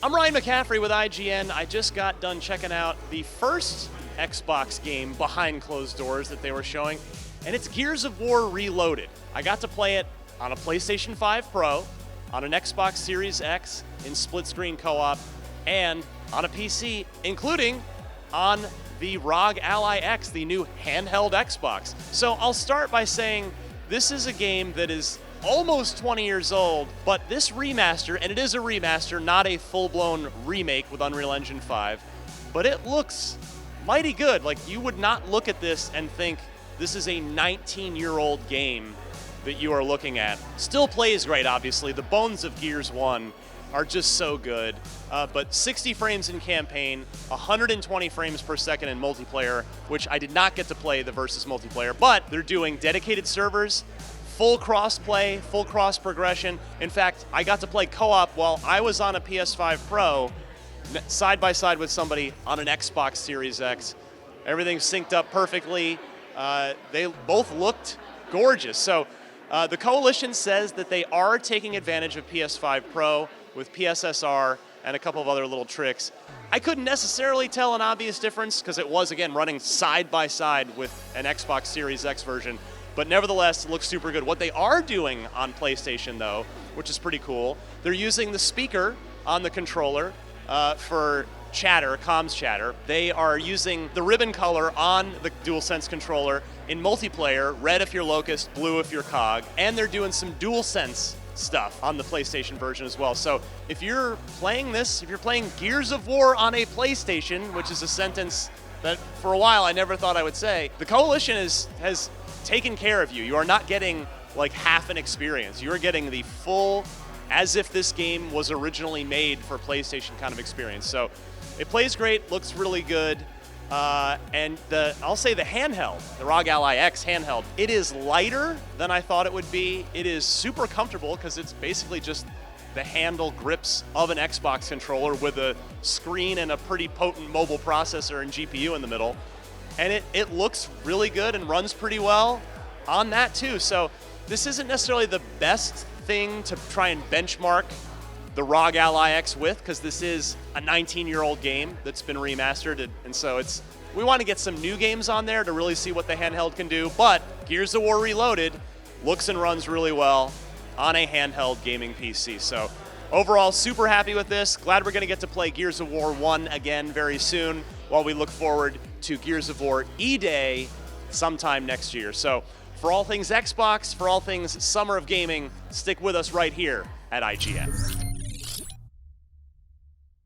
I'm Ryan McCaffrey with IGN. I just got done checking out the first Xbox game behind closed doors that they were showing, and it's Gears of War Reloaded. I got to play it on a PlayStation 5 Pro, on an Xbox Series X in split-screen co-op, and on a PC, including on the ROG Ally X, the new handheld Xbox. So I'll start by saying this is a game that is almost 20 years old, but this remaster, and it is a remaster, not a full-blown remake with Unreal Engine 5, but it looks mighty good. Like, you would not look at this and think this is a 19-year-old game that you are looking at. Still plays great, obviously. The bones of Gears 1 are just so good, but 60 frames in campaign, 120 frames per second in multiplayer, which I did not get to play the versus multiplayer, but they're doing dedicated servers, full cross-play, full cross-progression. In fact, I got to play co-op while I was on a PS5 Pro, side by side with somebody on an Xbox Series X. Everything synced up perfectly. They both looked gorgeous. So the Coalition says that they are taking advantage of PS5 Pro with PSSR and a couple of other little tricks. I couldn't necessarily tell an obvious difference because it was, again, running side by side with an Xbox Series X version. But nevertheless, it looks super good. What they are doing on PlayStation, though, which is pretty cool, they're using the speaker on the controller for chatter, comms chatter. They are using the ribbon color on the DualSense controller in multiplayer, red if you're Locust, blue if you're COG, and they're doing some DualSense stuff on the PlayStation version as well. So if you're playing this, if you're playing Gears of War on a PlayStation, which is a sentence that for a while I never thought I would say, the Coalition has taken care of you. You are not getting like half an experience. You are getting the full, as if this game was originally made for PlayStation kind of experience. So it plays great, looks really good, and I'll say the handheld, the ROG Ally X handheld, it is lighter than I thought it would be. It is super comfortable because it's basically just the handle grips of an Xbox controller with a screen and a pretty potent mobile processor and GPU in the middle. And it looks really good and runs pretty well on that too. So this isn't necessarily the best thing to try and benchmark the ROG Ally X with, because this is a 19-year-old game that's been remastered, and so we want to get some new games on there to really see what the handheld can do. But Gears of War Reloaded looks and runs really well on a handheld gaming PC. So overall, super happy with this. Glad we're going to get to play Gears of War 1 again very soon, while we look forward to Gears of War E-Day sometime next year. So for all things Xbox, for all things summer of gaming, stick with us right here at IGN.